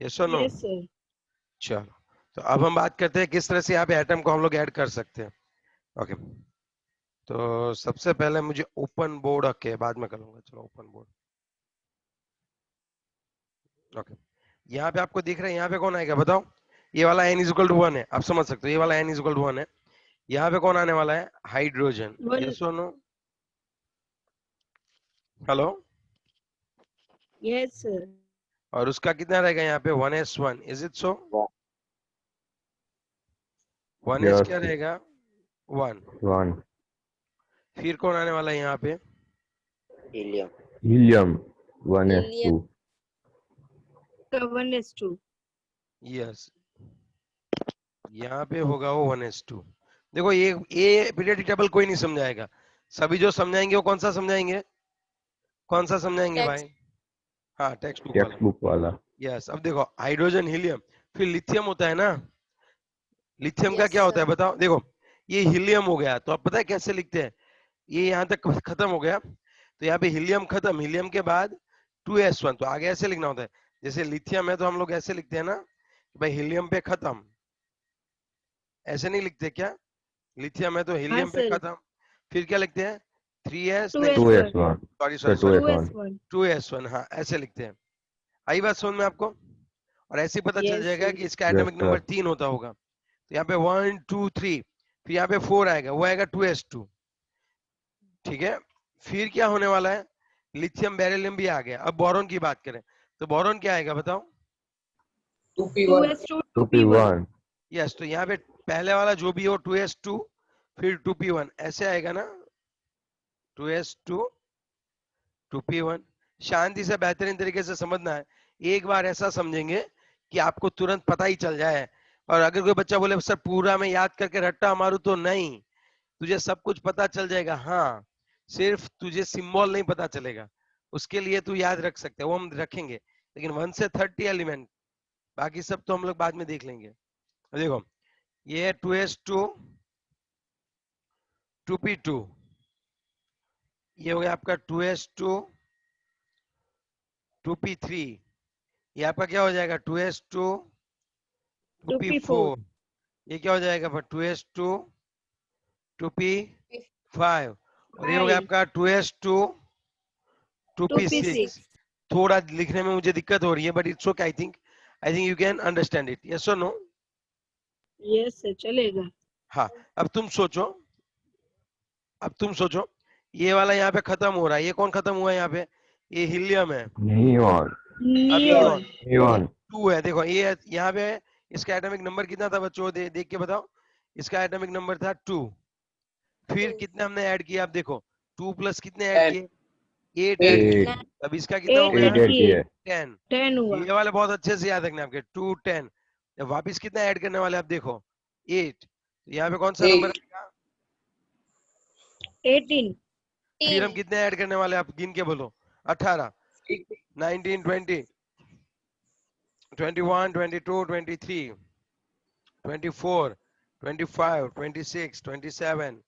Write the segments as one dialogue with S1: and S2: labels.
S1: Yes और no?
S2: Yes sir.
S1: चलो, तो अब हम बात करते हैं किस तरह से यहाँ पे एटम को हम लोग ऐड कर सकते हैं। ओके, तो सबसे पहले मुझे ओपन बोर्ड, ओके बाद में करूंगा, चलो ओपन बोर्ड। ओके, यहाँ पे आपको दिख रहा है, यहाँ पे कौन आएगा बताओ? ये वाला n इज इक्वल टू 1 है, आप समझ सकते हो, ये वाला n इज इक्वल टू 1 है। यहाँ पे कौन आने वाला है? हाइड्रोजन।
S2: वन।
S1: यस और नो? हेलो?
S2: Yes sir.
S1: और उसका कितना रहेगा यहाँ पे? 1s1, is it so? 1s
S3: Yes,
S1: क्या रहेगा? 1।
S3: one.
S1: फिर कौन आने वाला है यहाँ पे?
S4: हीलियम।
S3: Helium, 1s2.
S2: हीलियम का 1s2।
S1: यस, यहाँ पे होगा वो 1s2। देखो ये पीरियोडिक टेबल कोई नहीं समझाएगा, सभी जो समझाएंगे वो कौन सा समझाएंगे? कौन सा समझाएंगे भाई? हाँ, टेक्स्ट बुक वाला।
S3: Textbook वाला.
S1: यस, अब देखो हाइड्रोजन, हीलियम, फिर लिथियम होता है ना। लिथियम का
S2: यस
S1: क्या होता है
S2: सर।
S1: बताओ? देखो ये हीलियम हो गया, तो अब पता है कैसे लिखते हैं? ये यहाँ तक खत्म हो गया, तो यहाँ पे हीलियम खत्म, हीलियम के बाद 2s1, तो आगे ऐसे लिखना होता है। जैसे लिथियम है तो हम लोग ऐसे लिखते हैं ना, भाई हीलियम पे खत्म, ऐसे नहीं लिखते क्या? लिथियम है तो
S2: हाँ
S1: हीलियम पे
S2: सर।
S1: खत्म, फिर क्या लिखते हैं? 3s, नहीं
S2: 2s1।
S3: 2s1.
S1: Sorry
S3: Sir,
S1: sorry sorry,
S3: 2s1.
S2: 2s1।
S1: 2s1, हाँ ऐसे लिखते हैं। आई बात समझ में आपको? और ऐसे ही पता चल
S2: यस
S1: जाएगा
S2: सर।
S1: कि इसका
S3: Yes,
S1: एटॉमिक
S3: sir.
S1: नंबर 3 होता होगा। तो यहाँ पे 1 2 3, फिर यहाँ पे 4 आएगा, वो आएगा 2s2। ठीक है, फिर क्या होने वाला है? लिथियम बेरिलियम भी आ गया। अब बोरॉन की बात करें तो बोरॉन क्या आएगा बताओ?
S4: 2p1।
S2: 2s2 2p1।
S3: 2p1.
S1: Yes, तो यहाँ पे पहले वाला जो भी हो 2s2, फिर 2p1, ऐसे आएगा ना, 2s2 2p1। शांति से बेहतरीन तरीके से समझना है, एक बार ऐसा समझेंगे कि आपको तुरंत पता ही चल जाए। और अगर कोई बच्चा बोले सर पूरा मैं याद करके रट्टा मारू, तो नहीं, तुझे सब कुछ पता चल जाएगा। हाँ, सिर्फ तुझे सिंबल नहीं पता चलेगा, उसके लिए तू याद रख सकते हैं, वो हम रखेंगे, लेकिन 1 से 30 एलिमेंट, बाकी सब तो हम लोग बाद में देख लेंगे। देखो ये है 2s2 2p2, ये हो गया आपका 2s2 2p3, ये आपका क्या हो जाएगा? 2s2
S2: 2p4।
S1: 2p4, ये क्या हो जाएगा? 2s2 2p5, और ये हो गया
S2: 5।
S1: आपका 2s2 2p6।
S2: 2p6।
S1: थोड़ा लिखने में मुझे दिक्कत हो रही है, but it's okay, I think you can understand it. Yes और नो?
S2: यस सर, चलेगा।
S1: हाँ, अब तुम सोचो, अब तुम सोचो, ये वाला यहाँ पे खत्म हो रहा है, ये कौन खत्म हुआ है यहाँ पे? ये हीलियम है।
S3: Neon.
S1: अब नियॉन
S2: नियॉन।
S3: Neon.
S1: 2 है, देखो ये यहाँ पे, इसका एटॉमिक नंबर कितना था बच्चों? देख के बताओ। इसका एटॉमिक नंबर था 2, फिर कितने हमने ऐड किया? आप देखो, 2 प्लस कितने ऐड
S4: 10।
S1: किए? 8 ऐड
S4: 8।
S1: किए।
S3: 8.
S1: अब इसका कितना हो
S2: 8
S1: गया?
S3: 8
S2: ऐड
S3: ऐड
S2: किए।
S3: किए.
S1: 10।
S2: 10 हुआ।
S1: ये वाले बहुत अच्छे से याद रखना आपके, 2 10। जब वापिस कितना ऐड करने वाले आप देखो, 8, यहाँ पे कौन सा नंबर
S4: 8।
S1: आएगा?
S2: 18।
S1: फिर हम कितने ऐड करने वाले, आप गिन के बोलो? 18, 19 20 21 22 23 24 25 26 27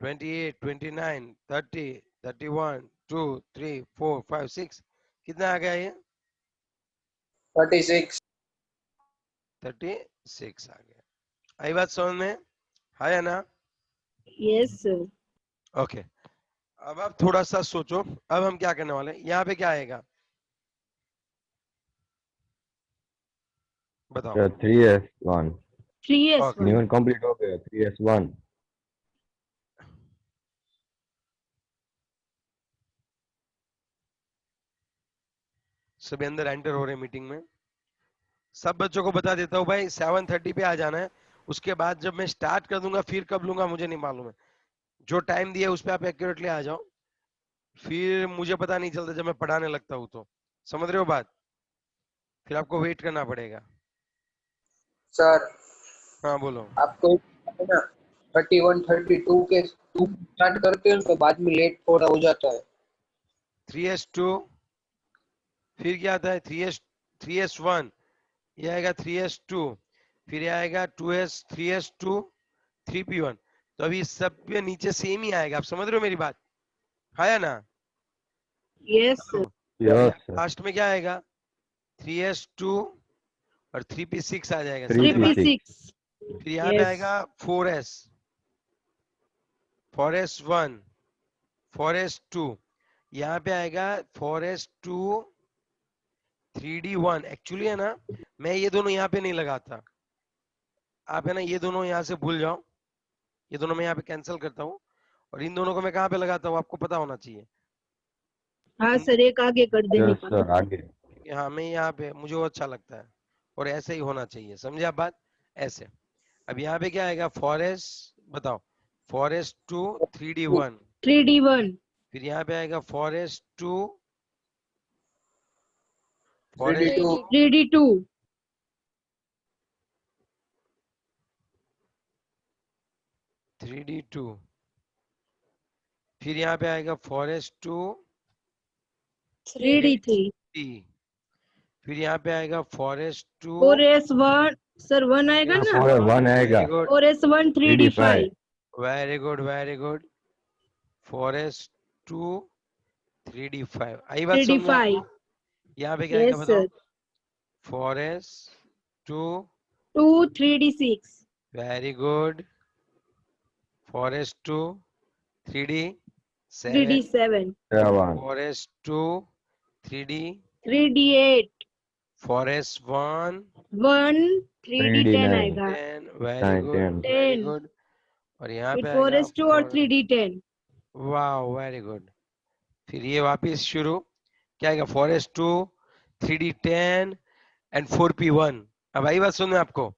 S1: 28 29 30 31 2 3 4 5 6, कितना आ गया ये?
S4: 36।
S1: 36 आ गया। आई बात समझ में? है ना?
S2: Yes sir.
S1: ओके, अब आप थोड़ा सा सोचो, अब हम क्या करने वाले हैं? यहाँ पे क्या आएगा बताओ?
S3: Sir, 3s1.
S2: 3s1।
S3: Neon complete हो गया. 3s1.
S1: सभी अंदर एंटर हो रहे हैं मीटिंग में। सब बच्चों को बता देता हूँ भाई, 7:30 पे आ जाना है। उसके बाद जब मैं स्टार्ट कर दूंगा, फिर कब लूंगा मुझे नहीं मालूम है। जो टाइम दिया उस पर आप एक्यूरेटली आ जाओ, फिर मुझे पता नहीं चलता जब मैं पढ़ाने लगता हूँ तो। समझ रहे हो बात? फिर आपको वेट करना पड़ेगा।
S4: सर
S1: हाँ बोलो।
S4: आपको है ना 31 32 के 2 स्टार्ट करते हैं तो बाद में लेट थोड़ा हो जाता है।
S1: 3s2, फिर क्या आता है? 3s1, ये आएगा 3s2, फिर ये आएगा 2s 3s2 3p1। तो अभी सब पे नीचे सेम ही आएगा, आप समझ रहे हो मेरी बात? है ना?
S2: Yes sir.
S3: Yes, sir.
S1: Last में क्या आएगा? 3s2 और 3p6 आ जाएगा।
S3: 3p6.
S1: फिर यहाँ पे आएगा 4s, 4s1, 4s2, यहाँ पे आएगा 4s2, 3d1। एक्चुअली है ना, मैं ये दोनों यहाँ पे नहीं लगाता, आप है ना ये दोनों यहाँ से भूल जाओ, ये दोनों मैं यहाँ पे कैंसिल करता हूँ, और इन दोनों को मैं कहाँ पे लगाता हूँ आपको पता होना चाहिए।
S2: हाँ सर, एक आगे कर देने
S3: Yes,
S2: का।
S3: sir. आगे.
S1: हाँ मैं यहाँ पे, मुझे वो अच्छा लगता है और ऐसे ही होना चाहिए, समझे आप बात, ऐसे। अब यहाँ पे क्या आएगा, 4s, बताओ 4s2, 3d1,
S2: 3D1,
S1: फिर यहाँ पे आएगा 4s2,
S4: 3D2,
S2: 3D2,
S1: 3d2, फिर यहाँ पे आएगा 4s2,
S2: 3D3,
S1: फिर यहाँ पे आएगा 4s2,
S2: 4S1, सर 1 आएगा ना?
S3: 4 आएगा.
S1: Very good,
S2: 4S1, 3D5,
S1: very good, very good, 4s2, 3d5। आई बात समझ में
S2: 3D5,
S1: आपको? यहाँ पे क्या आएगा
S2: yes
S1: बताओ,
S2: sir,
S1: 4s2,
S2: 2, 3D6,
S1: very good, 4s2, 3d7,
S2: 3D7,
S3: 7.
S1: 4s2, 3d,
S2: 3D8,
S1: 4s1,
S2: 1, 3D10
S3: 3D9.
S2: आएगा,
S1: 10, वेरी
S3: 9,
S1: गुड,
S3: 10.
S1: वेरी
S2: 10,
S1: गुड, और यहाँ
S2: फिर
S1: पे आएगा
S2: 4S2 और 3D10,
S1: वाह, वेरी गुड। फिर ये वापिस शुरू, क्या आएगा, 4s2, 3d10 एंड 4p1। अब आई बात सुनने आपको,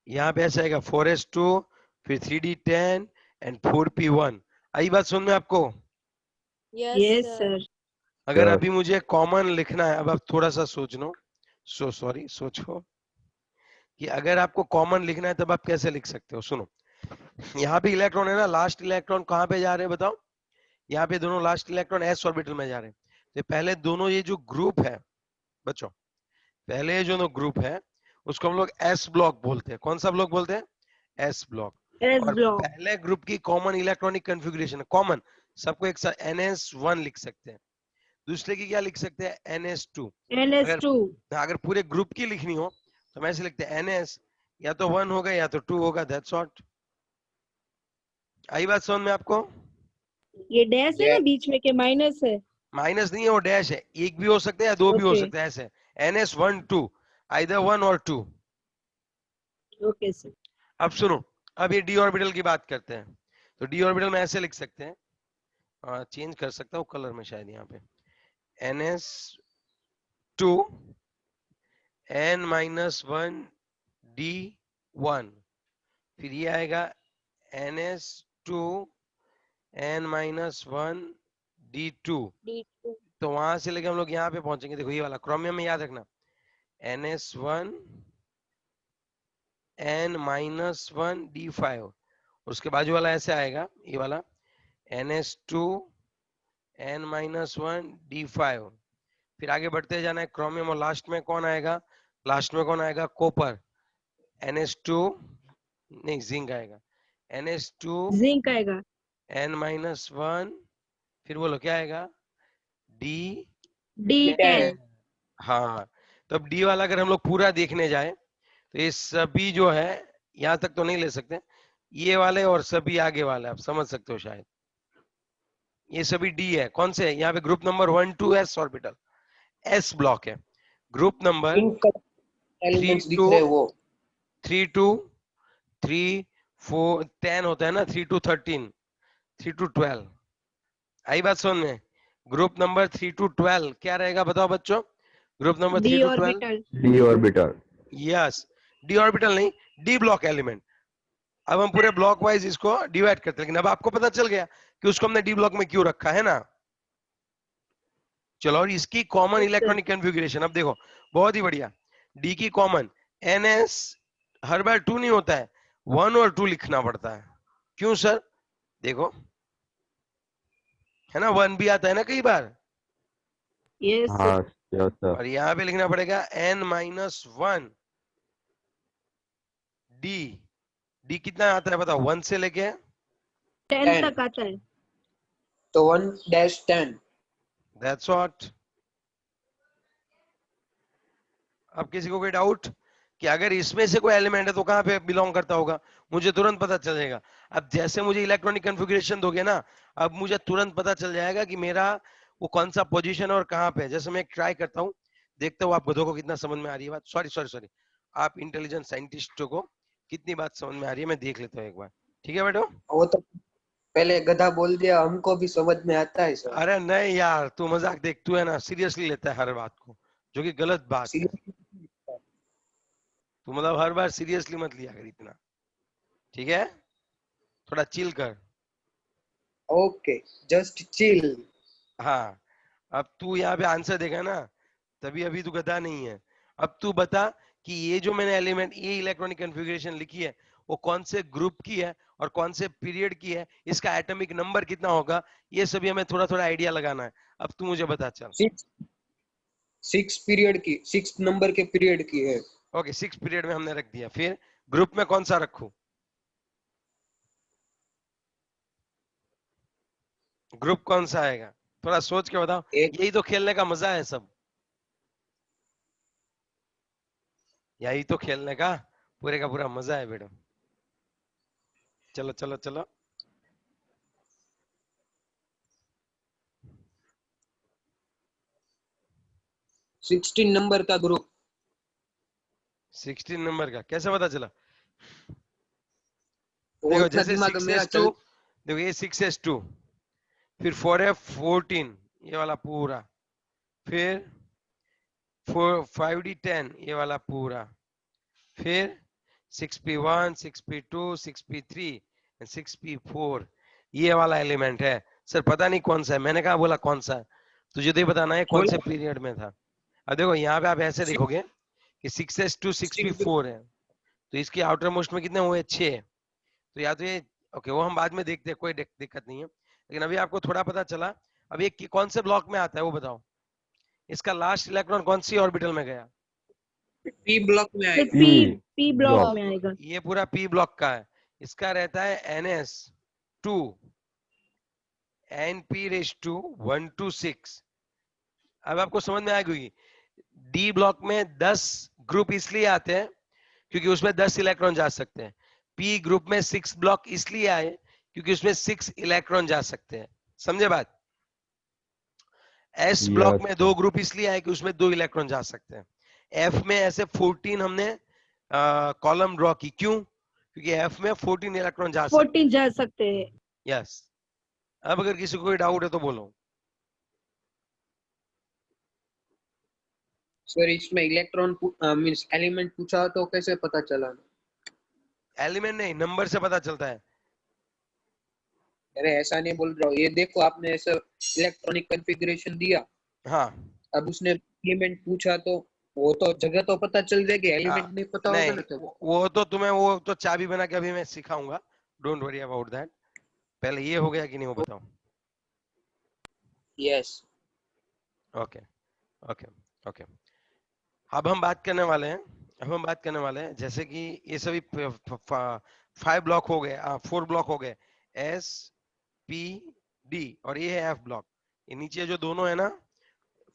S1: यहाँ पे ऐसा आएगा 4s2, फिर 3d10 एंड 4p1। आई बात सुन में आपको?
S2: yes sir,
S1: अगर
S3: Sure.
S1: अभी मुझे कॉमन लिखना है, अब आप थोड़ा सा सोच लो, सोचो कि अगर आपको कॉमन लिखना है तब आप कैसे लिख सकते हो। सुनो, यहाँ पे इलेक्ट्रॉन है ना, लास्ट इलेक्ट्रॉन कहाँ पे जा रहे हैं बताओ, यहाँ पे दोनों लास्ट इलेक्ट्रॉन s ऑर्बिटल में जा रहे हैं। तो पहले दोनों ये जो ग्रुप है बच्चों, पहले ये जो ग्रुप है उसको हम लोग s ब्लॉक बोलते हैं। कौन सा ब्लॉक बोलते हैं? s block.
S2: S
S1: और
S2: block,
S1: पहले ग्रुप की कॉमन इलेक्ट्रॉनिक कॉन्फ़िगरेशन, कॉमन सबको एक साथ ns1 लिख सकते हैं, दूसरे की क्या लिख सकते हैं, ns2। अगर
S2: NS2,
S1: अगर पूरे ग्रुप की लिखनी हो तो हम ऐसे लिखते हैं ns, या तो 1 होगा या तो 2 होगा, दैट्स ऑल। आई बात समझ में आपको?
S2: ये डैश है ना
S4: yes,
S2: बीच में के माइनस है?
S1: माइनस नहीं है, वो डैश है, एक भी हो सकता है या दो भी हो
S2: Okay,
S1: सकता है, ऐसे ns1 2, आइदर 1 और 2।
S2: okay sir,
S1: अब सुनो, अब ये डी ऑर्बिटल की बात करते हैं। तो डी ऑर्बिटल में ऐसे लिख सकते हैं, चेंज कर सकता हूँ कलर में शायद, यहाँ पे ns2 n-1 d1, फिर ये आएगा ns2 n-1 d2।
S2: D2,
S1: तो वहां से लेके हम लोग यहाँ पे पहुंचेंगे, देखो ये वाला क्रोमियम में याद रखना, ns1 n-1 d5, उसके बाजू वाला ऐसे आएगा, ये वाला ns2 n-1 d5। फिर आगे बढ़ते जाना है क्रोमियम, और लास्ट में कौन आएगा, लास्ट में कौन आएगा, कॉपर, ns2, नहीं जिंक आएगा, ns2
S2: जिंक आएगा,
S1: n-1, फिर बोलो क्या आएगा, d।
S2: D10,
S1: हाँ, तो अब डी वाला अगर हम लोग पूरा देखने जाए तो ये सभी जो है, यहाँ तक तो नहीं ले सकते, ये वाले और सभी आगे वाले आप समझ सकते हो शायद, ये सभी डी है। कौन से? यहाँ पे group number 1 2 s orbital, s block है। ग्रुप नंबर
S4: पिंक एलिमेंट्स
S1: 3
S4: दिख
S1: 2
S4: रहे हैं वो
S1: 3 2 3 4 10 होता है ना, 3 2 13, 3 2 12। आई बात सुन में? ग्रुप नंबर 3 2 12 क्या रहेगा बताओ बच्चों? Group number 3
S2: D
S1: 2 12,
S2: orbital,
S3: D orbital.
S1: Yes, D orbital नहीं, डी ब्लॉक एलिमेंट। अब हम पूरे ब्लॉक वाइज इसको डिवाइड करते हैं, लेकिन अब आपको पता चल गया कि उसको हमने डी ब्लॉक में क्यों रखा है ना। चलो, और इसकी common
S2: yes sir,
S1: electronic configuration अब देखो, बहुत ही बढ़िया। डी की कॉमन ns हर बार 2 नहीं होता है, 1 और 2 लिखना पड़ता है। क्यों सर? देखो, है ना, 1 भी आता है ना कई बार,
S2: yes sir,
S3: हाँ, yes, sir.
S1: और यहाँ पे लिखना पड़ेगा n-1 d। डी कितना आता है बताओ, 1 से लेके
S2: 10
S4: 10,
S2: तक आता है,
S4: तो 1-10।
S1: That's what. अब किसी को कोई डाउट कि अगर इसमें से कोई एलिमेंट है तो कहाँ पे बिलोंग करता होगा, मुझे तुरंत पता चल जाएगा। अब जैसे मुझे इलेक्ट्रॉनिक कन्फिग्रेशन दोगे ना, अब मुझे तुरंत पता चल जाएगा कि मेरा वो कौन सा पोजीशन और कहाँ पे है। जैसे मैं एक ट्राई करता हूँ, देखते हो आप गधों को कितना समझ में आ रही है बात। सॉरी सॉरी सॉरी, आप इंटेलिजेंट साइंटिस्टों को कितनी बात समझ में आ रही है, मैं देख लेता हूँ एक बार। ठीक है बेटो?
S4: वो तो पहले गधा बोल दिया, हमको भी समझ में आता है सर।
S1: अरे नहीं यार, तू मजाक देख, तू है ना सीरियसली लेता है हर बात को, जो कि गलत बात है। तू मतलब हर बार सीरियसली मत लिया कर इतना, ठीक है? थोड़ा चिल कर।
S4: Okay, just chill.
S1: हाँ, अब तू यहाँ पे आंसर देगा ना, तभी अभी तू गधा नहीं है। अब तू बता कि ये जो मैंने एलिमेंट, ये इलेक्ट्रॉनिक कन्फिग्रेशन लिखी है, वो कौन से ग्रुप की है और कौन से पीरियड की है, इसका एटॉमिक नंबर कितना होगा, ये सभी हमें थोड़ा थोड़ा आइडिया लगाना है। अब तू मुझे बता चल।
S4: सिक्स पीरियड की, 6 नंबर के पीरियड की है।
S1: ओके, 6 पीरियड में हमने रख दिया, फिर ग्रुप में कौन सा रखूं? ग्रुप कौन सा आएगा, थोड़ा सोच के बताओ।
S4: एक
S1: यही तो खेलने का मजा है सब, यही तो खेलने का पूरे का पूरा मजा है बेटा। चलो चलो चलो,
S4: 16 नंबर का ग्रुप।
S1: 16 नंबर का कैसे पता चला?
S4: वो
S1: देखो
S4: इतना
S1: जैसे
S4: दिमाग मेरा
S1: 6s2,
S4: चल।
S1: देखो ये 6s2, फिर 4f14 ये वाला पूरा, फिर 5d10 ये वाला पूरा, फिर 6p1 6p2 6p3 and 6p4 ये वाला एलिमेंट है। सर पता नहीं कौन सा है, मैंने कहा बोला कौन सा है, तुझे तो ही बताना है कौन से
S4: बोलो।
S1: पीरियड में था। अब देखो यहाँ पे आप ऐसे देखोगे कि 6s2 6p4 है, तो इसकी आउटर मोस्ट में कितने हुए, 6। तो या तो ये, ओके वो हम बाद में देखते हैं, कोई दिक्कत नहीं है, लेकिन अभी आपको थोड़ा पता चला। अब ये कौन से ब्लॉक में आता है वो बताओ, इसका लास्ट इलेक्ट्रॉन कौन सी ऑर्बिटल में गया?
S4: पी ब्लॉक में
S2: सर
S4: आएगा।
S2: P
S3: P
S2: P block
S3: block.
S2: में आएगा।
S1: ये पूरा पी ब्लॉक का है, इसका रहता है NS2 Np⁻1 to 6। अब आपको समझ में आएगी, डी ब्लॉक में 10 ग्रुप इसलिए आते हैं क्योंकि उसमें 10 इलेक्ट्रॉन जा सकते हैं। पी ग्रुप में 6 ब्लॉक इसलिए आए क्योंकि उसमें 6 इलेक्ट्रॉन जा सकते हैं। समझे बात? एस ब्लॉक
S3: Yes,
S1: में
S3: sir.
S1: 2 ग्रुप इसलिए आए कि उसमें 2 इलेक्ट्रॉन जा सकते हैं। एफ में ऐसे 14 हमने कॉलम ड्रॉ की, क्यों? क्योंकि एफ में 14 इलेक्ट्रॉन जा सकते
S2: 14 जा सकते हैं।
S1: हैं। यस। अब अगर किसी को कोई डाउट है तो बोलो।
S4: सर इसमें इलेक्ट्रॉन मींस एलिमेंट पूछा तो कैसे पता चला?
S1: एलिमेंट नहीं, नंबर से पता चलता है।
S4: अरे ऐसा नहीं बोल रहा हूँ, ये देखो आपने ऐसा इलेक्ट्रॉनिक कॉन्फ़िगरेशन दिया,
S1: हाँ
S4: अब उसने एलिमेंट पूछा तो वो तो जगह तो पता चल जाएगी, एलिमेंट
S1: हाँ,
S4: नहीं पता होगा
S1: नहीं
S4: ना तो।
S1: वो तो तुम्हें, वो तो चाबी बना के अभी मैं सिखाऊंगा, डोंट वरी अबाउट दैट। पहले ये हो गया कि नहीं वो बताओ।
S4: यस।
S1: ओके ओके ओके, अब हम बात करने वाले हैं, जैसे कि ये सभी 5 ब्लॉक हो गए, 4 ब्लॉक हो गए, एस पी डी, और ये है एफ ब्लॉक। ये नीचे जो दोनों है ना,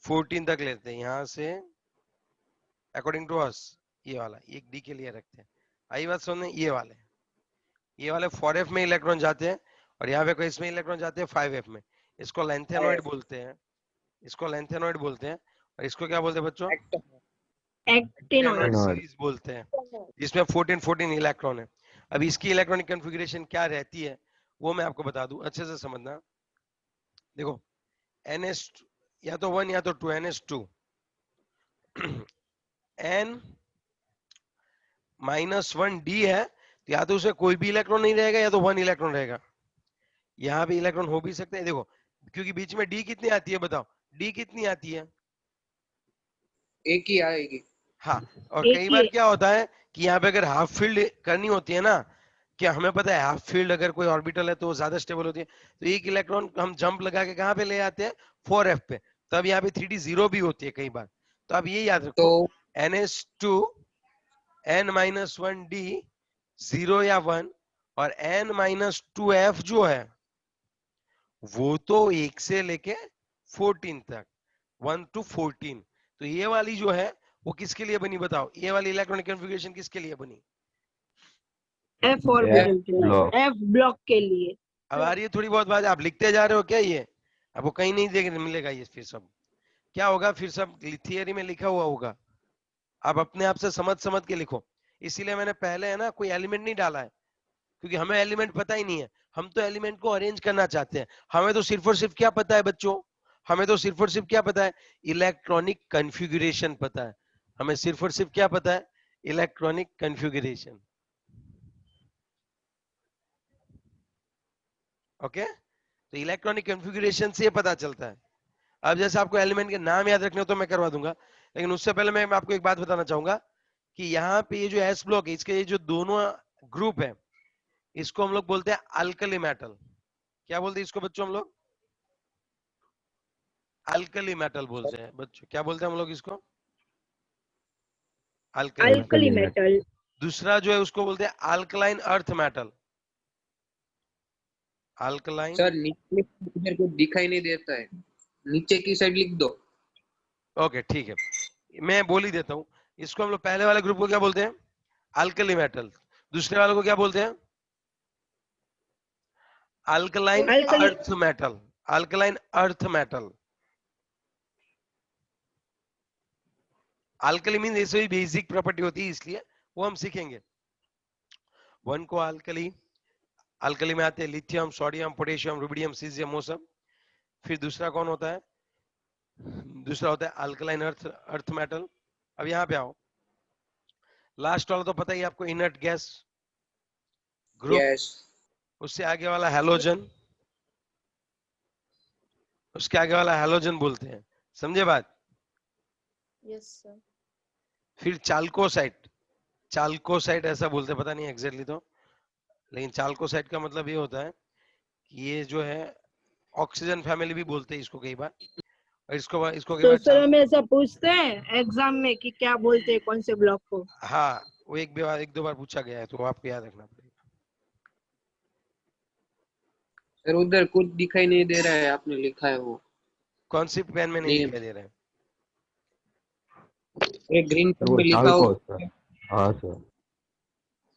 S1: 14 तक लेते हैं यहाँ से, अकॉर्डिंग टू अस ये वाला एक डी के लिए रखते हैं। आई बात सुनने, ये वाले 4f में इलेक्ट्रॉन जाते हैं, और यहाँ पे कोई इसमें इलेक्ट्रॉन जाते हैं 5f में। इसको लेंथेनॉइड बोलते हैं, और इसको क्या बोलते हैं बच्चों?
S2: एक्टिनॉइड।
S3: Actinoid.
S1: सीरीज बोलते हैं, जिसमें 14 इलेक्ट्रॉन है। अब इसकी इलेक्ट्रॉनिक कॉन्फ़िगरेशन क्या रहती है वो मैं आपको बता दूं, अच्छे से समझना। देखो NS या तो 1 या तो 2, NS2 N-1 D है, तो या तो उसमें कोई भी इलेक्ट्रॉन नहीं रहेगा या तो 1 इलेक्ट्रॉन रहेगा। यहाँ पे इलेक्ट्रॉन हो भी सकते हैं, देखो क्योंकि बीच में डी कितनी आती है बताओ, डी कितनी आती है?
S4: एक ही आएगी।
S1: हाँ, और
S2: एक
S1: कई
S2: ही
S1: बार क्या होता है कि यहाँ पे अगर हाफ फील्ड करनी होती है ना, क्या हमें पता है हाफ फील्ड अगर कोई ऑर्बिटल है तो ज्यादा स्टेबल होती है, तो एक इलेक्ट्रॉन हम जंप लगा के कहाँ पे ले आते हैं, 4f पे, तब यहाँ पे 3d 0 भी होती है कई बार। तो आप ये याद
S4: तो
S1: रखो, NS2 N-1 D 0 या 1, और N-2f जो है वो तो 1 से लेके 14 तक, 1 to 14, तो ये वाली जो है वो किसके लिए बनी बताओ, ये वाली इलेक्ट्रॉनिक कॉन्फ़िगरेशन किसके लिए बनी?
S2: F ऑर्बिटल के
S3: block.
S2: लिए, F ब्लॉक के लिए।
S1: अब आ रही है थोड़ी बहुत बात, आप लिखते जा रहे हो क्या ये? आपको कहीं नहीं देखने मिलेगा ये, फिर सब क्या होगा, फिर सब थियरी में लिखा हुआ होगा, आप अपने आप से समझ समझ के लिखो। इसीलिए मैंने पहले है ना कोई एलिमेंट नहीं डाला है, क्योंकि हमें एलिमेंट पता ही नहीं है, हम तो एलिमेंट को अरेंज करना चाहते हैं। हमें तो सिर्फ और सिर्फ क्या पता है बच्चों, हमें तो सिर्फ और सिर्फ क्या पता है, इलेक्ट्रॉनिक कॉन्फ़िगरेशन पता है। हमें सिर्फ और सिर्फ क्या पता है, इलेक्ट्रॉनिक कॉन्फ़िगरेशन। ओके, तो इलेक्ट्रॉनिक कॉन्फ़िगरेशन से पता चलता है। अब जैसे आपको एलिमेंट के नाम याद रखने हो तो मैं करवा दूंगा, लेकिन उससे पहले मैं आपको एक बात बताना चाहूंगा कि यहाँ पे ये जो एस ब्लॉक है, इसके ये जो दोनों ग्रुप है, इसको हम लोग बोलते हैं अल्कली मेटल। क्या बोलते हैं इसको बच्चों हम लोग? अल्कली मेटल बोलते हैं बच्चों। क्या बोलते हैं हम लोग इसको? Alkali metal.
S2: Alkali metal.
S1: दूसरा जो है उसको बोलते हैं alkaline earth metal. Alkaline.
S4: Sir नीचे इधर कुछ दिखाई नहीं देता है, नीचे की साइड लिख दो।
S1: ओके ठीक है, मैं बोल ही देता हूँ। इसको हम लोग पहले वाले ग्रुप को क्या बोलते हैं? Alkali metal. दूसरे वाले को क्या बोलते हैं? Alkaline
S2: alkali
S1: earth metal. Alkaline earth metal. Alkali mean ऐसे ही बेसिक प्रॉपर्टी होती है, इसलिए वो हम सीखेंगे। वन को अल्कली, अल्कली में आते हैं lithium, sodium, potassium, rubidium, caesium, वो सब। फिर दूसरा कौन होता है? दूसरा होता है अल्कलाइन अर्थ अर्थ मेटल। अब यहाँ पे आओ, लास्ट वाला तो पता ही है आपको, इनर्ट गैस ग्रुप।
S4: यस
S1: उससे आगे वाला हैलोजन, उसके आगे वाला हैलोजन बोलते हैं, समझे बात?
S5: Yes sir.
S1: फिर चाल्कोसाइट, चाल्कोसाइट ऐसा बोलते हैं, पता नहीं एग्जैक्टली तो, लेकिन चाल्कोसाइट का मतलब ये होता है कि ये जो है ऑक्सीजन फैमिली भी बोलते हैं इसको कई बार, और इसको इसको कई
S2: तो
S1: बार
S2: सर हमें ऐसा पूछते हैं एग्जाम में कि क्या बोलते हैं कौन से ब्लॉक को?
S1: हाँ, वो एक दो बार पूछा गया है, तो आपको याद रखना पड़ेगा।
S4: सर उधर कुछ दिखाई नहीं दे रहा है, आपने लिखा है वो
S1: कौन सी पेन में नहीं
S4: नेम,
S1: दिखाई दे रहा है?
S4: ये ग्रीन पेन
S3: वो
S4: में लिखा
S3: चालको
S4: हो,
S3: सर। हाँ सर।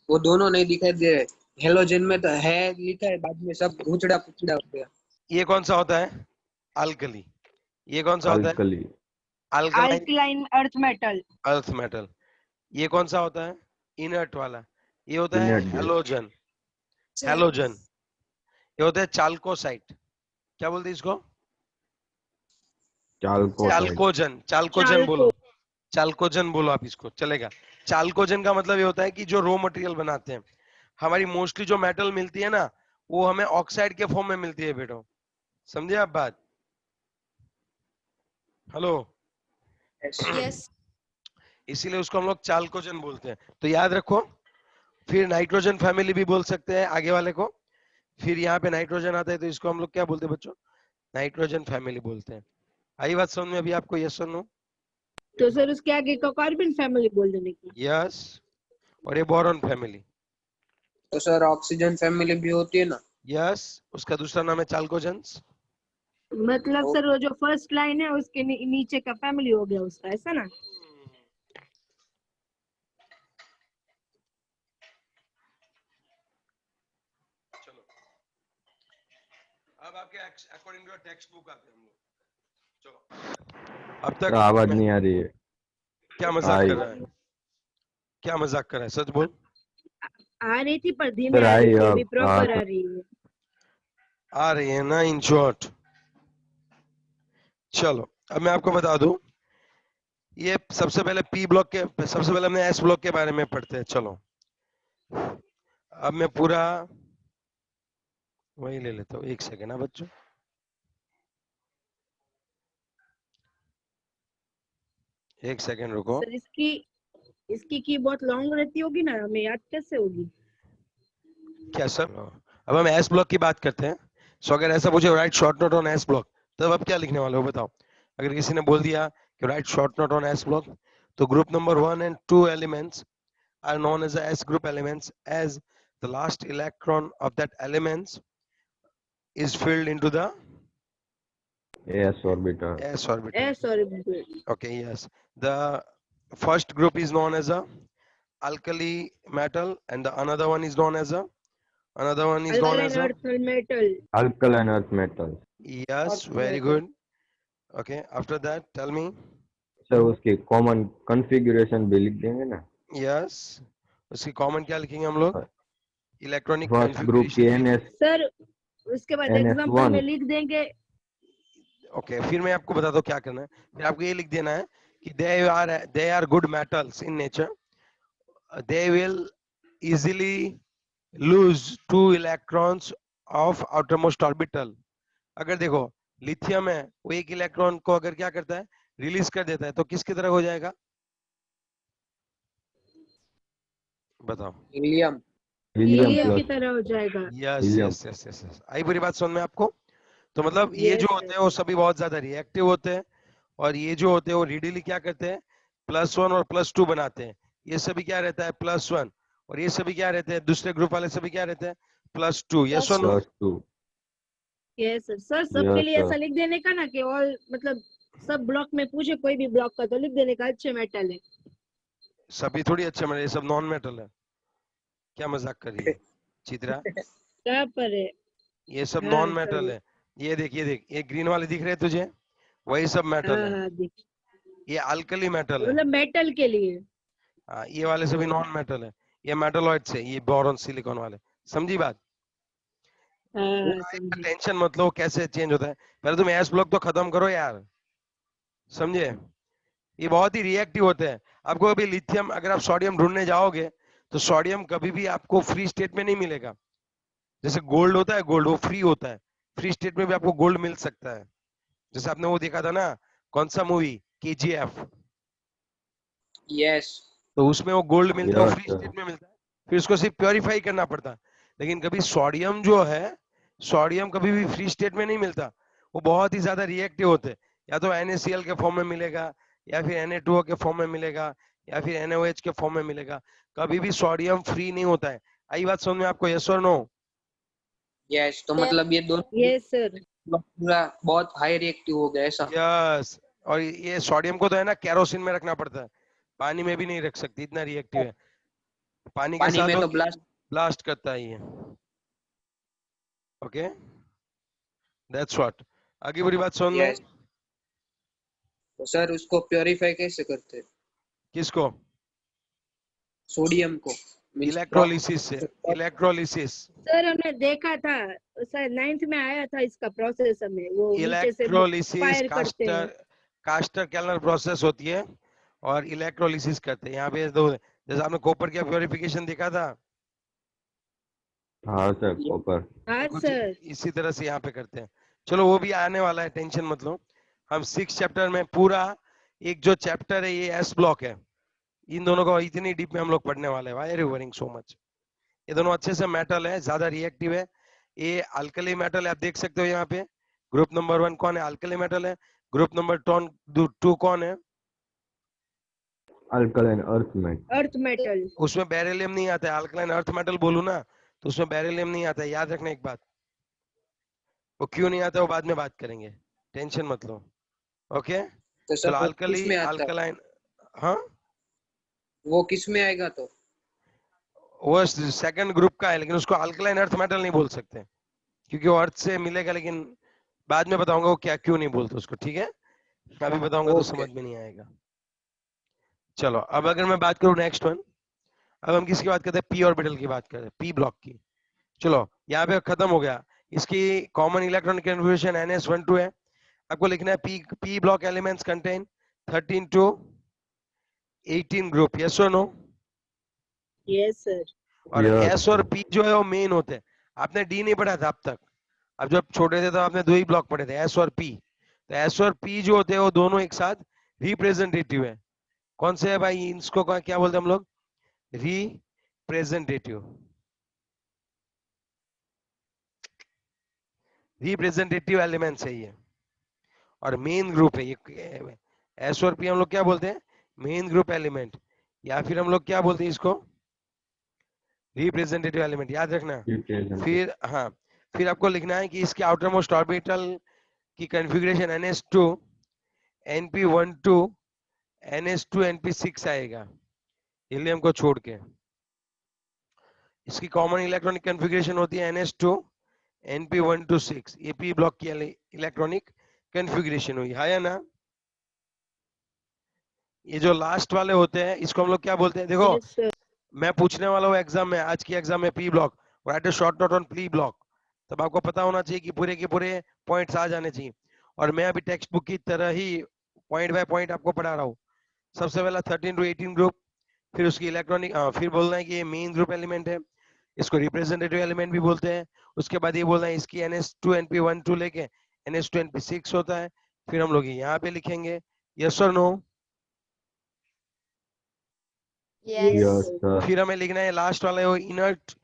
S4: वो दोनों नहीं दिखाई दे रहे। हेलोजन में तो है लिखा है, बाद में सब घुचड़ा पुचड़ा हो गया।
S1: ये कौन सा होता है? अल्कली। ये कौन सा होता है?
S3: Alkali.
S1: Alkaline
S2: alkaline earth metal.
S1: Earth metal. ये कौन सा होता है? इनर्ट वाला। ये होता है
S3: इनर्ट गैस।
S1: हैलोजन। हैलोजन। ये होता है चाल्कोसाइट। क्या बोलते हैं इसको?
S3: चालको साइड।
S1: चाल्कोजन। चाल्कोजन
S2: चाल्को।
S1: बोलो, चाल्कोजन बोलो आप इसको, चलेगा। चाल्कोजन का मतलब ये होता है कि जो रॉ मटेरियल बनाते हैं, हमारी मोस्टली जो मेटल मिलती है ना, वो हमें ऑक्साइड के फॉर्म में मिलती है बेटो, समझे आप बात? हेलो।
S5: यस।
S1: इसीलिए उसको हम लोग चाल्कोजन बोलते हैं, तो याद रखो। फिर नाइट्रोजन फैमिली भी बोल सकते हैं आगे वाले को। फिर यहाँ पे नाइट्रोजन आता है, तो इसको हम लोग क्या बोलते हैं बच्चों? नाइट्रोजन फैमिली बोलते हैं। आई बात समझ में अभी आपको? यस और नो?
S2: तो सर उसके आगे को कार्बन फैमिली बोल देने की।
S1: यस। और ये बोरॉन फैमिली।
S4: तो सर ऑक्सीजन फैमिली भी होती है ना?
S1: यस, उसका दूसरा नाम है चाल्कोजन्स।
S2: मतलब
S4: तो
S2: सर वो जो फर्स्ट लाइन है उसके नीचे का फैमिली हो गया उसका, ऐसा ना?
S1: चलो, अब आपके अकॉर्डिंग टू टेक्स्ट बुक आते हैं हम लोग। चलो, अब तक
S3: आवाज नहीं आ रही है।
S1: क्या मजाक
S3: आई
S1: कर रहा है? क्या मजाक कर रहा है? सच बोल।
S2: आ रही थी पर धीमे
S3: सर
S2: आ रही
S3: आई
S2: थी,
S3: अब
S2: अभी प्रॉपर
S3: हाँ
S2: आ रही है।
S1: आ रही है ना, इन शॉर्ट। चलो, अब मैं आपको बता दूं, ये सबसे पहले पी ब्लॉक के, सबसे पहले हमने एस ब्लॉक के बारे में पढ़ते हैं। चलो, अब मैं पूरा वही ले लेता हूँ, एक सेकेंड ना बच्चों, एक सेकेंड रुको।
S2: सर इसकी की बहुत लॉन्ग रहती होगी ना, हमें याद कैसे होगी?
S1: क्या सर? अब हम एस ब्लॉक की बात करते हैं। सो अगर ऐसा पूछे right short note on S block, तब आप क्या लिखने वाले हो बताओ? अगर किसी ने बोल दिया कि right short note on S block, तो group number 1 and 2 elements are known as the S group elements, as the last electron of that elements is filled into the
S3: S orbital.
S1: S orbital.
S2: A sorry.
S1: Okay, yes. The first group is known as a alkali metal, and the another one is known as a
S2: alkaline earth metal.
S3: Alkaline earth metals.
S1: yes,
S2: Earth
S1: very
S2: metal.
S1: good. Okay, after that tell me.
S3: Sir उसकी common configuration भी लिख देंगे ना.
S1: yes, उसकी common क्या लिखेंगे हम लोग? इलेक्ट्रॉनिक
S3: फर्स्ट ग्रुप की
S1: कॉन्फ़िगरेशन।
S2: सर उसके बाद एग्जांपल में लिख देंगे.
S1: ओके, फिर मैं आपको बताता हूँ क्या करना है. फिर आपको ये लिख देना है कि they are good metals in nature, they will easily lose 2 electrons of outermost orbital. अगर देखो लिथियम है, वो एक इलेक्ट्रॉन को अगर क्या करता है, रिलीज कर देता है, तो किसकी तरह हो जाएगा बताओ?
S4: हीलियम।
S2: हीलियम की तरह हो जाएगा.
S1: Yes
S3: Helium.
S1: Yes yes yes, आई पूरी बात समझ में आपको? तो मतलब ये
S2: Yes,
S1: जो
S2: sir.
S1: होते हैं वो सभी बहुत ज्यादा रिएक्टिव होते हैं, और ये जो होते हैं वो रेडिली क्या करते हैं, +1 और +2 बनाते हैं. ये सभी क्या रहता है, +1, और ये सभी क्या रहते हैं, दूसरे ग्रुप वाले सभी क्या रहते हैं, +2. यस और नो?
S3: +2.
S2: Yes sir. सर सबके लिए ऐसा लिख देने का ना कि ऑल मतलब सब ब्लॉक में पूछे कोई भी ब्लॉक का तो लिख देने का अच्छे मेटल है.
S1: सभी थोड़ी अच्छे मेटल, ये सब नॉन मेटल है. क्या मजाक कर रही है चित्रा?
S2: कहाँ पर है?
S1: ये सब
S2: हाँ,
S1: नॉन मेटल
S2: sorry.
S1: है. ये देख ये ग्रीन वाले दिख रहे हैं तुझे, वही सब मेटल
S2: हाँ
S1: है.
S2: हाँ दिख.
S1: ये अल्कली मेटल है.
S2: मतलब मेटल के लिए.
S1: हाँ, ये वाले सभी नॉन मेटल है. ये मेटलॉइड्स है, ये बोरॉन सिलिकॉन वाले. समझी बात?
S2: हाँ समझी.
S1: टेंशन मत लो कैसे चेंज होता है, पहले तुम एस ब्लॉक तो खत्म करो यार, समझे? ये बहुत ही रिएक्टिव होते हैं. आपको अभी लिथियम, अगर आप सोडियम ढूंढने जाओगे तो सोडियम कभी भी आपको फ्री स्टेट में नहीं मिलेगा. जैसे गोल्ड होता है, गोल्ड वो फ्री होता है, फ्री स्टेट में भी आपको गोल्ड मिल सकता है. जैसे आपने वो देखा था ना, कौन सा मूवी, KGF,
S4: यस।
S1: तो उसमें वो गोल्ड मिलता है, वो
S3: Yes,
S1: फ्री
S3: sir.
S1: स्टेट में मिलता है, फिर उसको सिर्फ प्योरीफाई करना पड़ता है. लेकिन कभी सोडियम जो है, सोडियम कभी भी फ्री स्टेट में नहीं मिलता, वो बहुत ही ज्यादा रिएक्टिव होते हैं. या तो NaCl के फॉर्म में मिलेगा, या फिर Na2O के फॉर्म में मिलेगा, या फिर NaOH के फॉर्म में मिलेगा. कभी भी सोडियम फ्री नहीं होता है. आई बात समझ में आपको? यस और नो?
S4: यस, तो मतलब ये दोनों
S2: यस सर.
S4: पूरा बहुत हाई रिएक्टिव हो गया ऐसा।
S1: यस. और ये सोडियम को तो है ना केरोसिन में रखना पड़ता है, पानी में भी नहीं रख सकती, इतना रिएक्टिव है. पानी के
S4: पानी
S1: साथ
S4: में
S1: वो
S4: तो ब्लास्ट।
S1: ब्लास्ट करता है ये. Okay, that's what. आगे पूरी बात समझ में?
S4: यस। तो सर उसको प्योरीफाई कैसे करते हैं?
S1: किसको?
S4: सोडियम को
S1: इलेक्ट्रोलिसिस से. इलेक्ट्रोलिसिस.
S2: सर हमने देखा था सर 9th में आया था इसका प्रोसेस हमें वो नीचे से
S1: इलेक्ट्रोलिसिस
S2: फायर करते हैं.
S1: कास्टर कैलर प्रोसेस होती है, और इलेक्ट्रोलिसिस करते हैं. यहाँ पे दो, जैसे आपने कॉपर का प्योरिफिकेशन देखा था,
S3: हाँ सर, कॉपर.
S2: हाँ
S1: कुछ
S2: सर.
S1: इसी तरह से यहाँ पे करते हैं. चलो वो भी आने वाला है, टेंशन मत लो. हम 6 चैप्टर में पूरा, एक जो चैप्टर है ये एस ब्लॉक है, इन दोनों को इतनी डीप में हम लोग पढ़ने वाले हैं. Why are you worrying so much? ये दोनों अच्छे से मेटल है, ज्यादा रिएक्टिव है. ये अल्कली मेटल है, आप देख सकते हो यहाँ पे. ग्रुप नंबर 1 कौन है? अल्कली मेटल है. ग्रुप नंबर 2 कौन है?
S3: Alkaline earth metal.
S2: Earth metal.
S1: उसमें बेरिलियम नहीं आता है. अल्कलाइन अर्थ मेटल बोलूं ना तो उसमें बेरिलियम नहीं आता है. याद रखना एक बात, वो क्यों नहीं आता है वो बाद में बात करेंगे, टेंशन मत लो. ओके,
S4: तो सर
S1: चलो
S4: वो
S1: अल्कली
S4: किस में आता है?
S1: अल्कलाइन. हाँ,
S4: वो किस में आएगा तो?
S1: वो सेकंड ग्रुप का है, लेकिन उसको अल्कलाइन अर्थ मेटल नहीं बोल सकते क्योंकि वो अर्थ से मिलेगा. लेकिन बाद में बताऊंगा वो क्या क्यों नहीं बोलते उसको, ठीक है? अभी बताऊंगा तो
S4: ओके।
S1: समझ में नहीं आएगा. चलो अब अगर मैं बात करूं नेक्स्ट वन, अब हम किसकी बात करते हैं? पी ऑर्बिटल की बात करते हैं, पी ब्लॉक की. चलो यहाँ पे खत्म हो गया. इसकी कॉमन इलेक्ट्रॉनिक कन्फिग्रेशन NS12 है. आपको लिखना है P block elements contain 13 to 18 group. Yes और नो?
S2: Yes sir.
S1: और
S3: Yes,
S1: एस और
S3: sir.
S1: पी जो है वो मेन होते हैं. आपने डी नहीं पढ़ा था अब तक. अब जब छोटे थे तो आपने दो ही ब्लॉक पढ़े थे, एस और पी. तो एस और पी जो होते हैं वो दोनों एक साथ रिप्रेजेंटेटिव है. कौन से है भाई? इसको क्या बोलते हैं हम लोग? रिप्रेजेंटेटिव. रिप्रेजेंटेटिव एलिमेंट्स है ये, और मेन ग्रुप है ये. एस और पी हम लोग क्या बोलते हैं? मेन ग्रुप एलिमेंट, या फिर हम लोग क्या बोलते हैं इसको? Representative element. याद रखना.
S3: Represented.
S1: फिर हाँ, फिर आपको लिखना है कि इसके आउटर मोस्ट ऑर्बिटल की configuration NS2 NP12 NH2 NP6 आएगा हीलियम को छोड़ के। इसकी कॉमन इलेक्ट्रॉनिक कॉन्फ़िगरेशन होती है NH2 NP126। ये p ब्लॉक की इलेक्ट्रॉनिक कॉन्फ़िगरेशन हुई, है या ना? ये जो लास्ट वाले होते हैं इसको हम लोग क्या बोलते हैं? देखो
S2: Yes, sir.
S1: मैं पूछने वाला हूँ एग्जाम में, आज की एग्जाम में p block, right a short note on p block. तब आपको पता होना चाहिए कि पूरे के पूरे पॉइंट्स आ जाने चाहिए। और मैं अभी टेक्स्ट बुक की तरह ही पॉइंट बाय पॉइंट आपको पढ़ा रहा हूँ। सबसे पहला 13 to 18 ग्रुप, फिर उसकी इलेक्ट्रॉनिक, फिर बोलना है कि ये मेन ग्रुप एलिमेंट है, इसको रिप्रेजेंटेटिव एलिमेंट भी बोलते हैं। उसके बाद ये बोलना है इसकी NH2 NP12 लेके NH2 NP6 होता है। फिर हम लोग यहाँ पे लिखेंगे, यस और नो?
S5: Yes.
S3: Yes, sir.
S1: फिर हमें लिखना है लास्ट वाला वो इनर्ट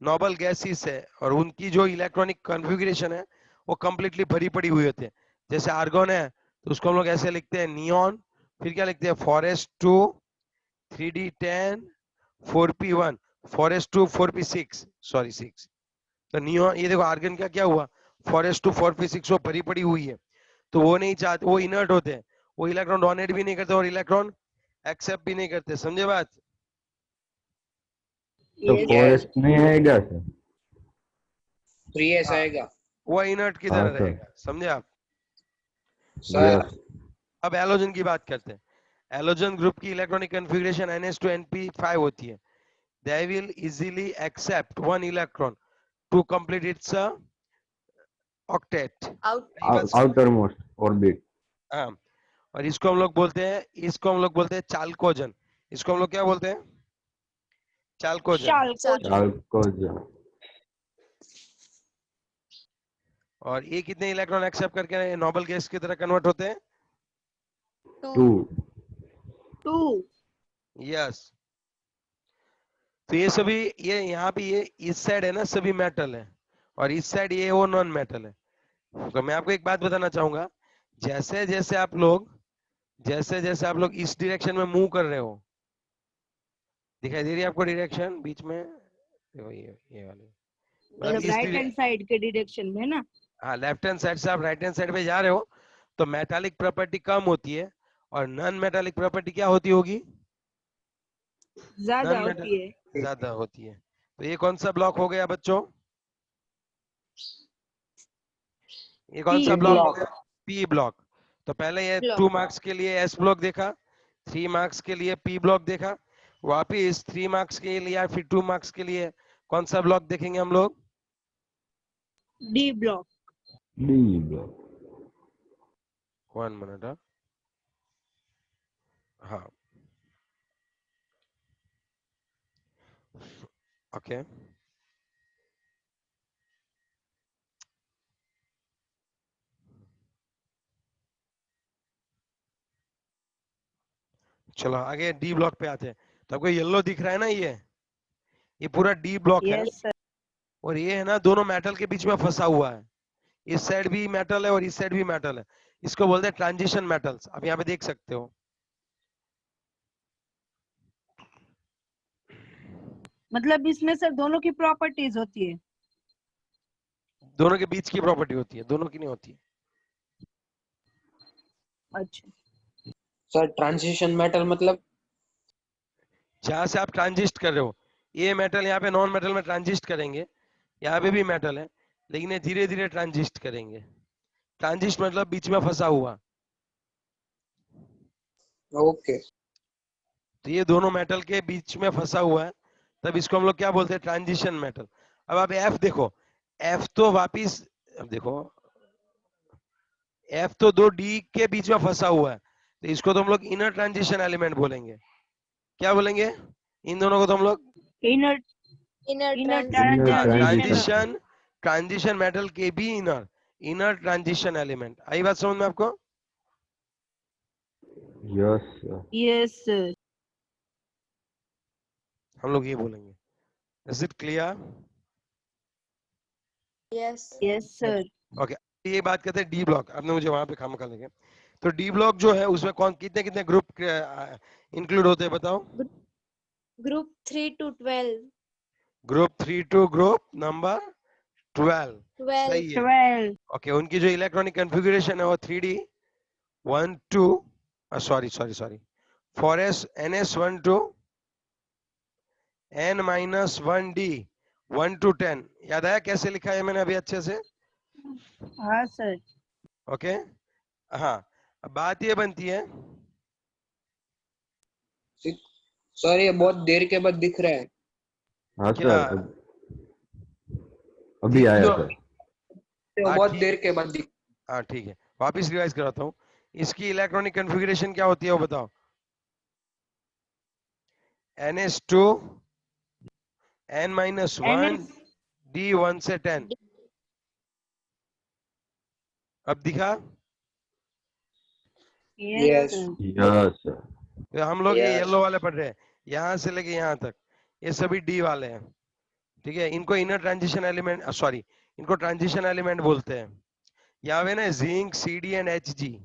S1: नोबल गैसेस है और उनकी जो इलेक्ट्रॉनिक कॉन्फ़िगरेशन है वो कंप्लीटली भरी पड़ी हुई होती है। जैसे आर्गन है तो उसको हम लोग ऐसे लिखते हैं नियॉन, फिर क्या लिखते हैं forest 2 3D10 4p1 forest 2 4p6 sorry 6। तो नियॉन, ये देखो आर्गन का क्या हुआ, फॉरेस्ट 2 4p6 वो भरी पड़ी हुई है, तो वो नहीं चाहते, वो इनर्ट होते हैं, वो इलेक्ट्रॉन डोनेट भी नहीं करते और इलेक्ट्रॉन एक्सेप्ट भी नहीं करते। समझे बात?
S3: तो
S2: Yes,
S3: फॉरेस्ट नहीं आएगा सर?
S4: 3s
S1: हाँ,
S4: आएगा
S1: वो इनर्ट की
S3: हाँ
S1: तरह
S3: सर।
S1: रहेगा। समझे आप?
S4: सर।
S3: यस।
S1: अब एलोजन की बात करते हैं। एलोजन ग्रुप की इलेक्ट्रॉनिक कॉन्फ़िगरेशन NH2 NP5 होती है। They will easily accept one electron to complete its octet।
S5: Out.
S1: यही बात समझ-
S3: आउटर मोस्ट ऑर्बिट।
S1: हाँ, और इसको हम लोग बोलते हैं, इसको हम लोग बोलते हैं चाल्कोजन। इसको हम लोग क्या बोलते हैं? चाल्कोजन।
S2: Chalcogen.
S3: चाल्कोजन।
S1: और ये कितने इलेक्ट्रॉन एक्सेप्ट करके नोबल गैस की तरह कन्वर्ट होते हैं?
S3: 2।
S2: 2.
S1: यस। तो ये सभी, ये यहाँ पे ये इस साइड है ना सभी मेटल है, और इस साइड ये वो नॉन मेटल है। तो मैं आपको एक बात बताना चाहूंगा, जैसे जैसे आप लोग इस डायरेक्शन में मूव कर रहे हो, दिखाई दे रही है आपको डायरेक्शन बीच में? देखो ये वाली, मतलब
S2: मतलब
S1: इस
S2: राइट हैंड साइड के डायरेक्शन में ना?
S1: हाँ, लेफ्ट हैंड साइड से आप राइट हैंड साइड पे जा रहे हो तो मेटालिक प्रॉपर्टी कम होती है और नॉन मेटालिक प्रॉपर्टी क्या होती होगी?
S2: ज्यादा
S1: नॉन
S2: होती
S1: मेटल
S2: है।
S1: ज्यादा होती है। तो ये कौन सा ब्लॉक हो गया बच्चों? ये कौन सा
S2: P
S1: ब्लॉक हो
S2: block.
S1: गया? P block. तो पहले ये
S5: Block.
S1: 2 मार्क्स के लिए एस ब्लॉक देखा, 3 मार्क्स के लिए पी ब्लॉक देखा, वापिस 3 मार्क्स के लिए या फिर 2 मार्क्स के लिए कौन सा ब्लॉक देखेंगे हम लोग?
S2: D block.
S3: D block.
S1: 1 minute. हाँ, ओके। चलो आगे डी ब्लॉक पे आते हैं। तो आपको येलो दिख रहा है ना, ये पूरा डी ब्लॉक है,
S2: Yes, sir.
S1: और ये है ना दोनों मेटल के बीच में फंसा हुआ है। इस साइड भी मेटल है और इस साइड भी मेटल है। इसको बोलते हैं ट्रांजिशन मेटल्स। आप यहाँ पे देख सकते हो।
S2: मतलब इसमें सर दोनों की प्रॉपर्टीज होती है।
S1: दोनों के बीच की प्रॉपर्टी होती है, दोनों की नहीं होती है।
S2: अच्छा।
S4: सर ट्रांजिशन मेटल मतलब?
S1: जहां से आप ट्रांजिस्ट कर रहे हो, ये मेटल यहाँ पे नॉन मेटल में ट्रांजिस्ट करेंगे, यहाँ पे भी मेटल है लेकिन ये धीरे धीरे ट्रांजिस्ट करेंगे। ट्रांजिस्ट मतलब बीच में फंसा हुआ।
S4: ओके।
S1: तो ये दोनों मेटल के बीच में फंसा हुआ है, तब इसको हम लोग क्या बोलते हैं? Transition metal. अब आप एफ देखो, एफ तो वापिस, अब देखो एफ तो दो डी के बीच में फंसा हुआ है, तो इसको तो हम लोग इनर ट्रांजिशन एलिमेंट बोलेंगे। क्या बोलेंगे इन दोनों को? तो हम लोग
S2: inner
S5: Inner
S2: inner
S5: transition.
S1: Transition transition metal के भी इनर ट्रांजिशन एलिमेंट। आई बात समझ में आपको?
S3: Yes sir.
S2: Yes sir.
S1: हम लोग ये बोलेंगे। Is it clear?
S5: Yes.
S2: Yes sir.
S1: Okay, ये बात करते हैं डी ब्लॉक। आपने मुझे वहां पे खामखा लेंगे। तो डी ब्लॉक जो है उसमें कौन कितने कितने ग्रुप इंक्लूड होते हैं बताओ?
S5: Group 3 to 12.
S1: Group 3 to group number 12।
S5: 12.
S1: सही है।
S2: 12.
S1: ओके, उनकी जो इलेक्ट्रॉनिक कॉन्फ़िगरेशन है वो 3D 1 2 sorry sorry sorry for NS12 N-1D 1 to 10, याद आया कैसे लिखा है मैंने अभी अच्छे से?
S2: हाँ सर।
S1: ओके हाँ, अब बात ये बनती है,
S4: सर ये बहुत देर के बाद दिख रहा है।
S3: हाँ
S1: क्या
S3: सर, अभी आया
S1: जो-
S3: सर।
S4: तो
S1: हाँ
S4: बहुत
S1: ठीक,
S4: देर के बाद दिख
S1: हाँ ठीक है, वापिस रिवाइज कराता हूँ। इसकी इलेक्ट्रॉनिक कॉन्फ़िगरेशन क्या होती है वो बताओ? NS2 N-1 D 1 से 10। अब दिखा?
S2: Yes
S4: Yes.
S2: Sir.
S3: Yes sir.
S1: तो हम लोग ये
S4: Yes.
S1: येलो वाले पढ़ रहे हैं, यहाँ से लेके यहाँ तक ये सभी डी वाले हैं, ठीक है। इनको इनर ट्रांजिशन एलिमेंट, सॉरी, इनको ट्रांजिशन एलिमेंट बोलते हैं। यहाँ पे ना जिंक, CD एंड HG,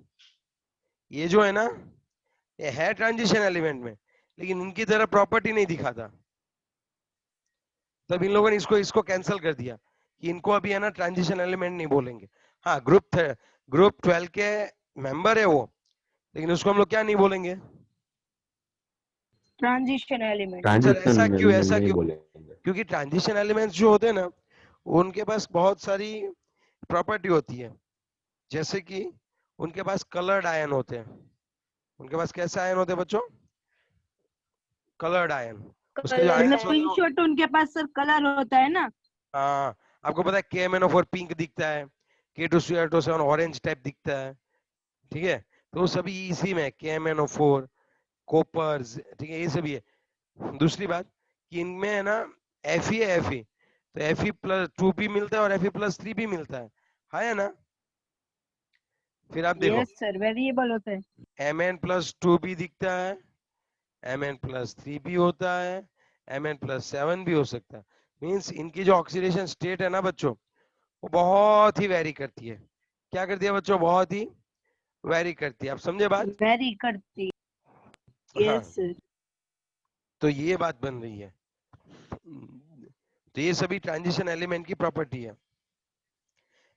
S1: ये जो है ना, ये है ट्रांजिशन एलिमेंट में, लेकिन इनकी तरह प्रॉपर्टी नहीं दिखाता। तब इन लोगों ने इसको इसको कैंसिल कर दिया कि इनको अभी है ना ट्रांजिशन एलिमेंट नहीं बोलेंगे। हाँ, ग्रुप 12 के मेंबर है वो, लेकिन उसको हम लोग क्या नहीं बोलेंगे?
S2: Transition element.
S1: सर
S3: ट्रांजिशन
S1: ऐसा क्यों,
S3: एलिमेंट
S1: ऐसा
S3: नहीं
S1: क्यों?
S3: बोलेंगे।
S1: क्योंकि ट्रांजिशन एलिमेंट्स जो होते हैं ना, उनके पास बहुत सारी प्रॉपर्टी होती है। जैसे कि उनके पास कलर्ड आयन होते हैं। उनके पास कैसे आयन होते हैं बच्चों? Coloured ion. उसके जो आयन
S2: मतलब इन शॉर्ट उनके पास सर कलर होता है ना।
S1: हाँ, आपको पता है KMnO4 पिंक दिखता है, K2SO7 ऑरेंज टाइप दिखता है, ठीक है। तो वो सभी इसी में KMnO4, कॉपर्स, ठीक है, ये सभी है। दूसरी बात कि इनमें है ना Fe है, Fe तो Fe+2p मिलता है और Fe+3p मिलता है ना? फिर आप देखो
S2: यस सर, वेरिएबल होता है।
S1: Mn+2p दिखता है, Mn+3p होता है, Mn+7 भी हो सकता है। मीन्स इनकी जो ऑक्सीडेशन स्टेट है ना बच्चों, वो बहुत ही वेरी करती है। क्या करती है बच्चों? बहुत ही वेरी करती है। आप समझे बात?
S2: वेरी करती।
S1: हाँ,
S2: यस सर।
S1: तो ये बात बन रही है। तो ये सभी ट्रांजिशन एलिमेंट की प्रॉपर्टी है।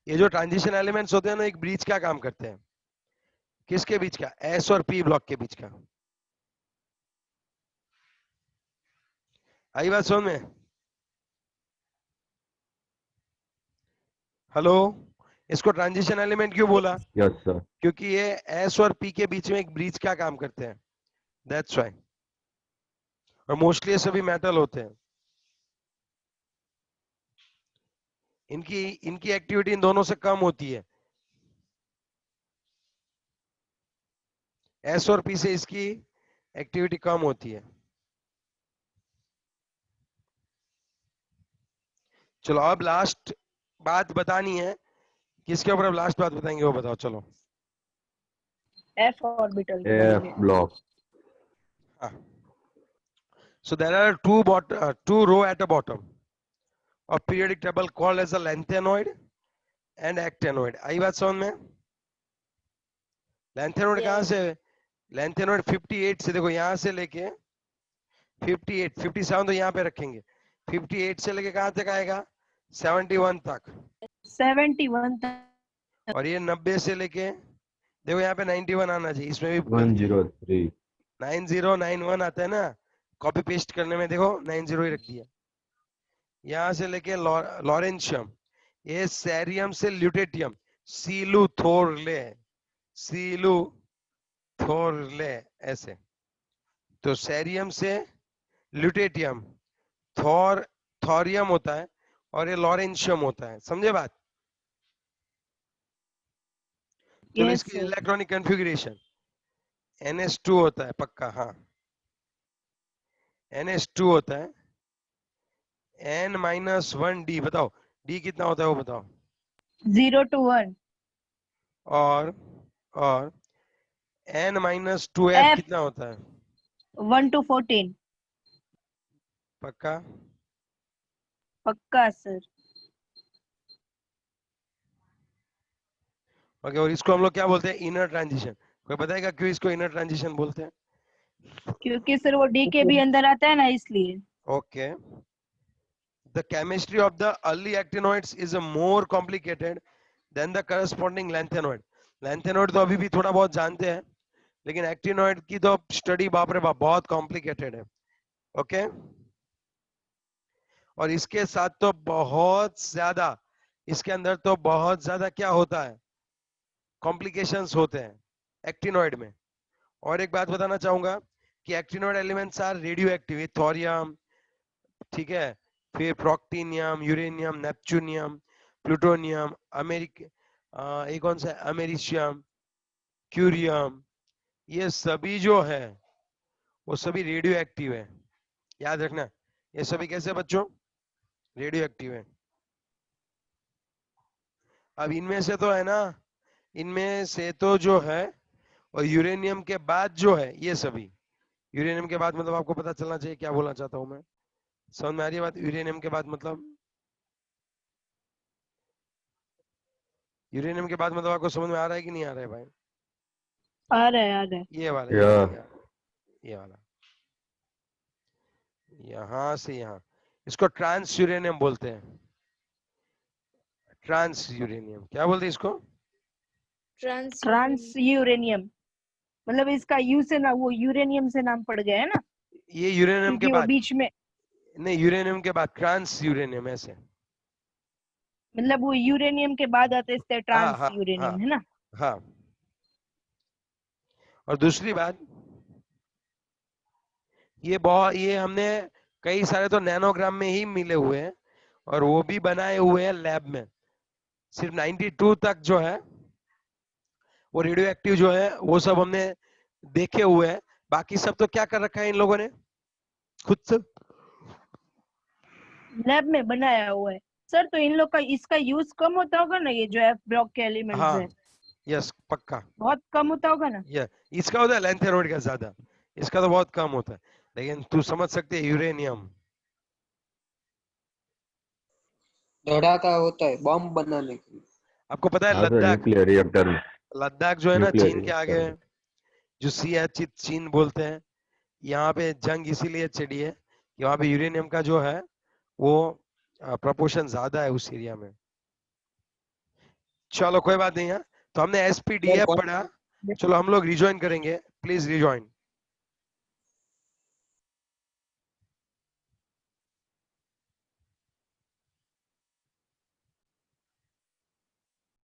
S1: ये जो ट्रांजिशन एलिमेंट्स होते हैं ना, एक ब्रिज का काम करते हैं। किसके बीच का? S और P ब्लॉक के बीच का। आई बात समझ में? हेलो, इसको ट्रांजिशन एलिमेंट क्यों बोला?
S3: Yes sir.
S1: क्योंकि ये S और P के बीच में एक ब्रिज का काम करते हैं, दैट्स व्हाई। और मोस्टली ये सभी मेटल होते हैं। इनकी इनकी एक्टिविटी इन दोनों से कम होती है। S और P से इसकी एक्टिविटी कम होती है। चलो अब लास्ट बात बतानी है। किसके ऊपर अब लास्ट बात बताएंगे वो बताओ। चलो
S2: एफ ऑर्बिटल के बारे
S3: एफ
S2: में।
S3: Block.
S1: So there are two row at the bottom of periodic table called as a lanthanoid and actinoid. आई बात समझ में? Lanthanoid
S5: Yes.
S1: कहां से? लैंथेनोइड 58 से, देखो यहां से लेके 58, 57 तो यहाँ पे रखेंगे, 58 से लेके कहां तक आएगा? 71 तक।
S2: 71 तक।
S1: और ये 90 से लेके, देखो यहाँ पे 91 आना चाहिए, इसमें भी
S3: 103।
S1: 9091 आता है ना, कॉपी पेस्ट करने में देखो 90 ही रख दिया। यहाँ से लेके लॉरेंशियम, ये सेरियम से ल्यूटेटियम, सीलूथोरले, सीलूथोरले ऐसे। तो सेरियम से ल्यूटेटियम, थोरियम होता है, और ये लॉरेंशियम होता है। समझे बात? चलो
S2: यस
S1: इसकी
S2: सर।
S1: इलेक्ट्रॉनिक कॉन्फ़िगरेशन NS2 होता है पक्का, हाँ NS2 होता है। N-1D, बताओ D कितना होता है वो बताओ।
S2: 0 to 1।
S1: और N-2F
S2: F
S1: कितना होता है?
S2: 1 to 14।
S1: पक्का?
S2: पक्का सर।
S1: ओके, और इसको हम लोग क्या बोलते हैं? Inner transition. कोई बताएगा क्यों इसको इनर ट्रांजिशन बोलते हैं?
S2: क्योंकि सर वो डी के भी अंदर आता है ना, इसलिए।
S1: Okay, the chemistry of the early actinoids is more complicated than the corresponding lanthanoid. lanthanoid तो अभी भी थोड़ा बहुत जानते हैं, लेकिन एक्टिनॉइड की तो स्टडी बाप रे बाप बहुत कॉम्प्लिकेटेड है। ओके, और इसके साथ तो बहुत ज्यादा, इसके अंदर तो बहुत ज्यादा क्या होता है, कॉम्प्लिकेशंस होते हैं एक्टिनॉइड में। और एक बात बताना चाहूंगा कि actinoid elements are radioactive, thorium, ठीक है, फिर प्रोक्टिनियम, यूरेनियम, नेपच्यूनियम, प्लूटोनियम, एक कौन सा है, अमेरिशियम, क्यूरियम, ये सभी जो है वो सभी रेडियो एक्टिव है। याद रखना, ये सभी कैसे बच्चों, रेडियो एक्टिव है। अब इनमें से तो है ना, इनमें से तो जो है, और यूरेनियम के बाद जो है ये सभी, यूरेनियम के बाद मतलब आपको पता चलना चाहिए क्या बोलना चाहता हूं मैं, समझ में आ रही है बात? यूरेनियम के बाद मतलब, यूरेनियम के बाद मतलब आपको समझ में आ रहा है कि नहीं आ रहा है भाई?
S2: आ रहा है, आ रहा है।
S1: ये वाला,
S3: Yeah.
S1: ये वाला, यहां से यहां, इसको ट्रांस यूरेनियम बोलते हैं। ट्रांस यूरेनियम क्या बोलते हैं इसको?
S2: ट्रांस यूरेनियम, मतलब इसका यू से ना वो यूरेनियम से नाम पड़ गया है ना,
S1: ये यूरेनियम के
S2: क्योंकि वो
S1: बाद,
S2: बीच में,
S1: नहीं यूरेनियम के बाद ट्रांस यूरेनियम ऐसे।
S2: मतलब वो यूरेनियम के बाद आते इसलिए
S1: हाँ
S2: ट्रांस
S1: हाँ
S2: यूरेनियम
S1: हाँ
S2: है ना।
S1: हाँ। और दूसरी बात, ये हमने कई सारे तो नैनोग्राम में ही मिले हुए हैं, और वो भी बनाए हुए हैं लैब में। सिर्फ 92 तक जो है वो रेडियो एक्टिव जो है वो सब हमने देखे हुए हैं। बाकी सब तो क्या कर रखा है इन लोगों ने खुद से,
S2: लैब में बनाया हुआ है सर। तो इन लोग का इसका यूज कम होता होगा ना, ये जो एफ ब्लॉक के एलिमेंट्स
S1: हाँ
S2: है,
S1: यस पक्का,
S2: बहुत कम होता होगा ना।
S1: ये इसका होता है लेंथेरोइड का ज्यादा, इसका तो बहुत कम होता है। लेकिन तू समझ सकते है यूरेनियम
S4: धड़ाका होता है बम बनाने के लिए।
S1: आपको पता है
S3: हाँ सर,
S1: लद्दाख,
S3: न्यूक्लियर रिएक्टर में,
S1: लद्दाख जो है ना
S3: न्यूक्लियर
S1: चीन के
S3: रिएक्टर
S1: आगे
S3: में।
S1: है, जो चीन बोलते हैं, यहाँ पे जंग इसीलिए छिड़ी है कि वहां पे यूरेनियम का जो है वो प्रपोर्शन ज्यादा है उस एरिया में। चलो कोई बात नहीं है, तो हमने
S4: सर
S1: एसपीडीएफ पढ़ा, चलो हम लोग रिजॉइन करेंगे, प्लीज रिजॉइन।